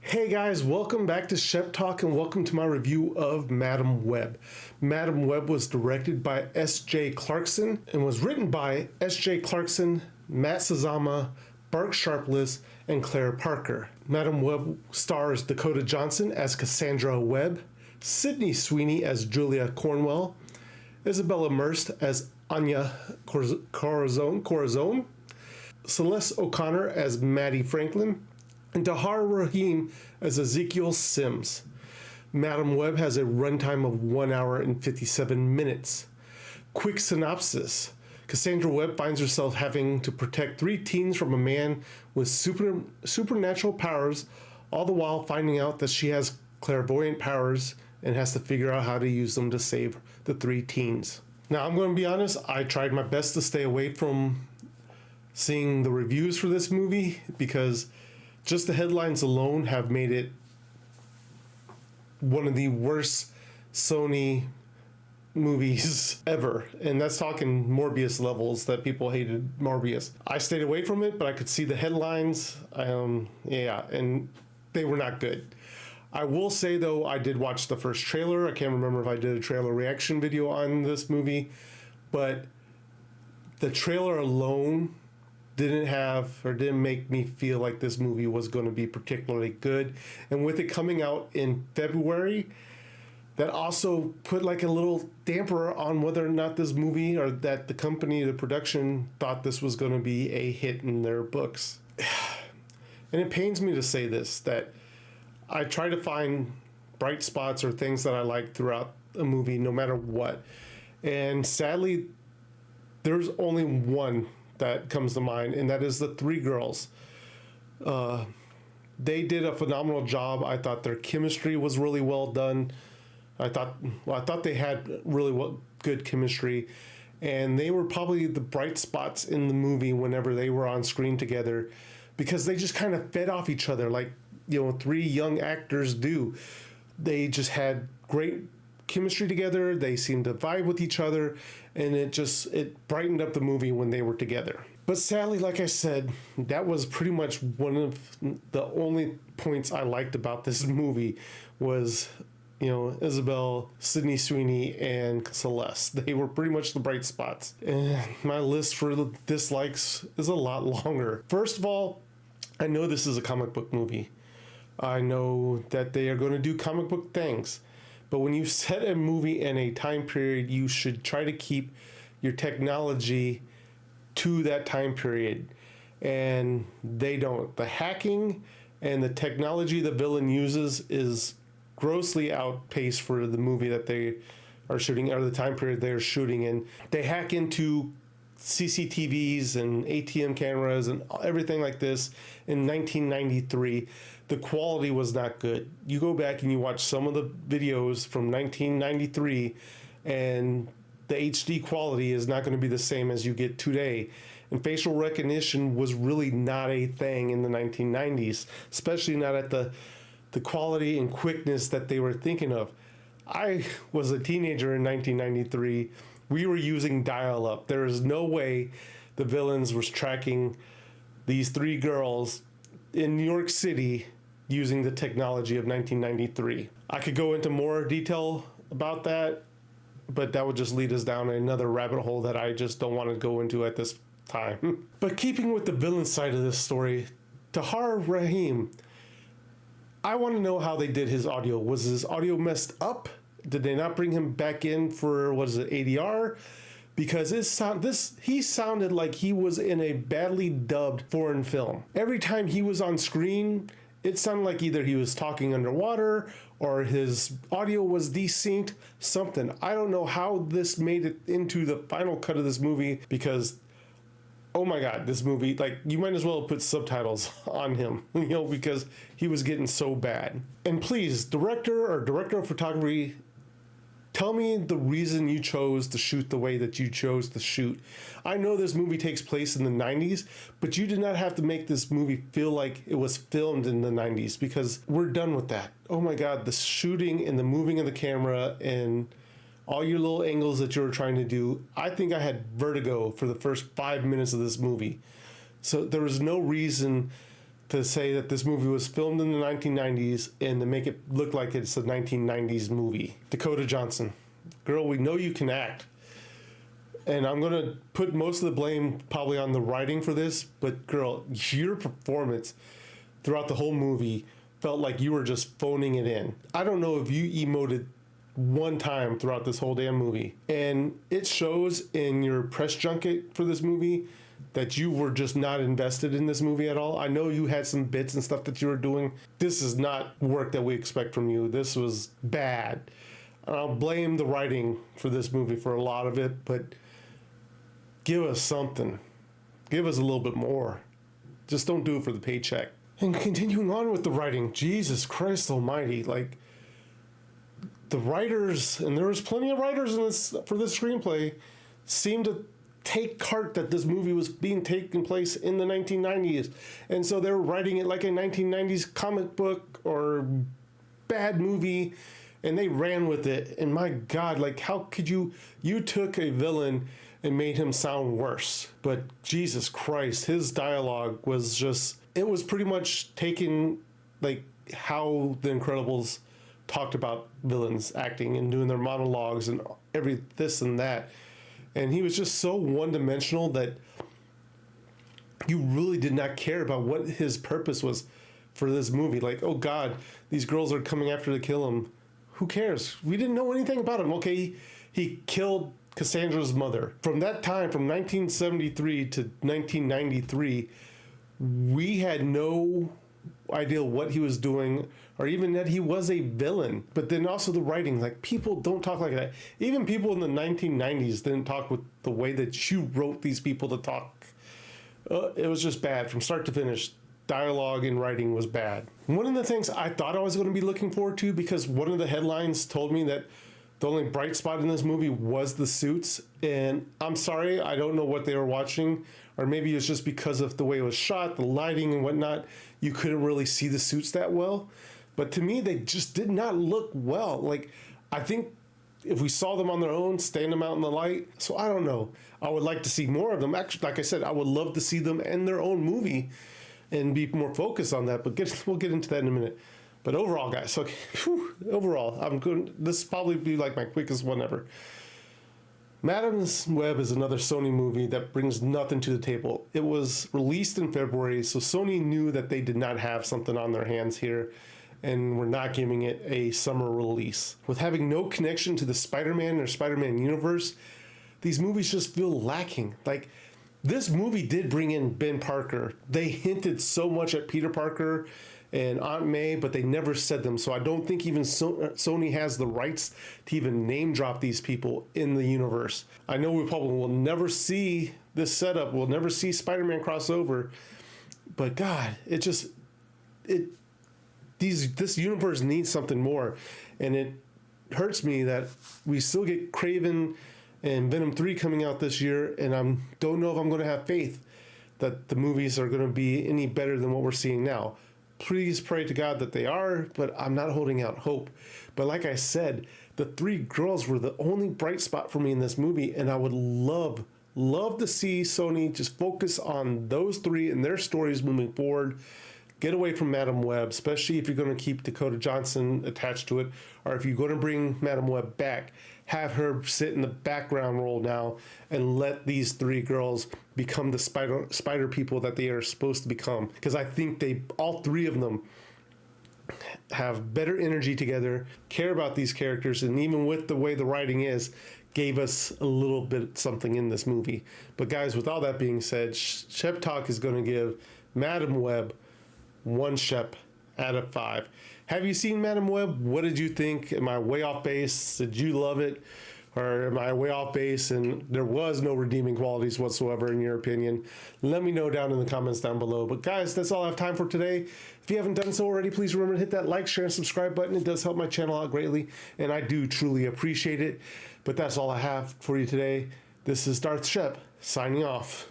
Hey guys, welcome back to Shep Talk and welcome to my review of Madam Web. Madam Web was directed by S.J. Clarkson and was written by S.J. Clarkson, Matt Sazama, Bark Sharpless, and Claire Parker. Madam Web stars Dakota Johnson as Cassandra Webb, Sydney Sweeney as Julia Cornwell, Isabella Merced as Anya Corazon, Celeste O'Connor as Maddie Franklin, and Tahar Rahim as Ezekiel Sims. Madam Web has a runtime of 1 hour and 57 minutes. Quick synopsis. Cassandra Webb finds herself having to protect 3 teens from a man with supernatural powers, all the while finding out that she has clairvoyant powers and has to figure out how to use them to save the 3 teens. Now, I'm going to be honest, I tried my best to stay away from seeing the reviews for this movie because just the headlines alone have made it one of the worst Sony movies ever. And that's talking Morbius levels, that people hated Morbius. I stayed away from it, but I could see the headlines. And they were not good. I will say, though, I did watch the first trailer. I can't remember if I did a trailer reaction video on this movie, but the trailer alone didn't make me feel like this movie was going to be particularly good. And with it coming out in February, that also put like a little damper on whether or not this movie, or that the company, the production, thought this was going to be a hit in their books. And it pains me to say this, that I try to find bright spots or things that I like throughout a movie, no matter what. And sadly, there's only one that comes to mind, and that is the 3 girls. They did a phenomenal job. I thought their chemistry was really well done. I thought they had really good chemistry, and they were probably the bright spots in the movie whenever they were on screen together, because they just kind of fed off each other like 3 young actors do. They just had great chemistry together. They seemed to vibe with each other, and it brightened up the movie when they were together. But sadly, like I said, that was pretty much one of the only points I liked about this movie was, Isabel, Sydney Sweeney, and Celeste. They were pretty much the bright spots. And my list for the dislikes is a lot longer. First of all, I know this is a comic book movie. I know that they are going to do comic book things. But when you set a movie in a time period, you should try to keep your technology to that time period. And they don't. The hacking and the technology the villain uses is grossly outpaced for the movie that they are shooting, or the time period they're shooting in. They hack into CCTVs and ATM cameras and everything like this in 1993. The quality was not good. You go back and you watch some of the videos from 1993, and the HD quality is not going to be the same as you get today. And facial recognition was really not a thing in the 1990s, especially not at the quality and quickness that they were thinking of. I was a teenager in 1993. We were using dial-up. There is no way the villains was tracking these 3 girls in New York City using the technology of 1993. I could go into more detail about that, but that would just lead us down another rabbit hole that I just don't want to go into at this time. But keeping with the villain side of this story, Tahar Rahim, I want to know how they did his audio. Was his audio messed up? Did they not bring him back in for, ADR? Because he sounded like he was in a badly dubbed foreign film. Every time he was on screen, it sounded like either he was talking underwater or his audio was desynced, something. I don't know how this made it into the final cut of this movie, because oh my God, this movie, you might as well put subtitles on him, because he was getting so bad. And please, director of photography, tell me the reason you chose to shoot the way that you chose to shoot. I know this movie takes place in the 90s, but you did not have to make this movie feel like it was filmed in the 90s, because we're done with that. Oh my God, the shooting and the moving of the camera and all your little angles that you were trying to do. I think I had vertigo for the first 5 minutes of this movie. So there was no reason to say that this movie was filmed in the 1990s and to make it look like it's a 1990s movie. Dakota Johnson, girl, we know you can act. And I'm going to put most of the blame probably on the writing for this, but girl, your performance throughout the whole movie felt like you were just phoning it in. I don't know if you emoted one time throughout this whole damn movie. And it shows in your press junket for this movie that you were just not invested in this movie at all. I know you had some bits and stuff that you were doing. This is not work that we expect from you. This was bad. I'll blame the writing for this movie for a lot of it, but give us something. Give us a little bit more. Just don't do it for the paycheck. And continuing on with the writing, Jesus Christ almighty, like, the writers, and there was plenty of writers in this for this screenplay, seemed to take heart that this movie was being taken place in the 1990s. And so they were writing it like a 1990s comic book or bad movie, and they ran with it. And my God, like, how could you took a villain and made him sound worse. But Jesus Christ, his dialogue was just, it was pretty much taking like how The Incredibles talked about villains acting and doing their monologues and every this and that. And he was just so one-dimensional that you really did not care about what his purpose was for this movie. Like, oh God, these girls are coming after to kill him. Who cares? We didn't know anything about him. Okay, he killed Cassandra's mother. From that time, from 1973 to 1993, we had no idea what he was doing or even that he was a villain. But then also the writing, like, people don't talk like that. Even people in the 1990s didn't talk with the way that you wrote these people to talk. It was just bad from start to finish. Dialogue and writing was bad. One of the things I thought I was going to be looking forward to, because one of the headlines told me that the only bright spot in this movie was the suits, and I'm sorry, I don't know what they were watching, or maybe it's just because of the way it was shot, the lighting and whatnot, you couldn't really see the suits that well. But to me, they just did not look well. Like, I think if we saw them on their own, stand them out in the light, so I don't know. I would like to see more of them. Actually, like I said, I would love to see them in their own movie and be more focused on that, but we'll get into that in a minute. But overall, guys, okay, overall, I'm going. This will probably be like my quickest one ever. Madam's Web is another Sony movie that brings nothing to the table. It was released in February, so Sony knew that they did not have something on their hands here, and were not giving it a summer release. With having no connection to the Spider-Man or Spider-Man universe, these movies just feel lacking. Like, this movie did bring in Ben Parker. They hinted so much at Peter Parker and Aunt May, but they never said them. So I don't think even Sony has the rights to even name drop these people in the universe. I know we probably will never see this setup. We'll never see Spider-Man crossover. But God, this universe needs something more. And it hurts me that we still get Kraven and Venom 3 coming out this year, and I don't know if I'm going to have faith that the movies are going to be any better than what we're seeing now. Please pray to God that they are, but I'm not holding out hope. But like I said, the three girls were the only bright spot for me in this movie, and I would love to see Sony just focus on those three and their stories moving forward. Get away from Madam Web, especially if you're going to keep Dakota Johnson attached to it, or if you're going to bring Madam Web back, have her sit in the background role now and let these three girls become the spider people that they are supposed to become. Because I think all three of them have better energy together, care about these characters, and even with the way the writing is, gave us a little bit something in this movie. But guys, with all that being said, Shep Talk is going to give Madam Web 1 Shep out of 5. Have you seen Madam Web? What did you think? Am I way off base? Did you love it? Or am I way off base and there was no redeeming qualities whatsoever in your opinion? Let me know down in the comments down below. But guys, that's all I have time for today. If you haven't done so already, please remember to hit that like, share, and subscribe button. It does help my channel out greatly, and I do truly appreciate it. But that's all I have for you today. This is Darth Shep, signing off.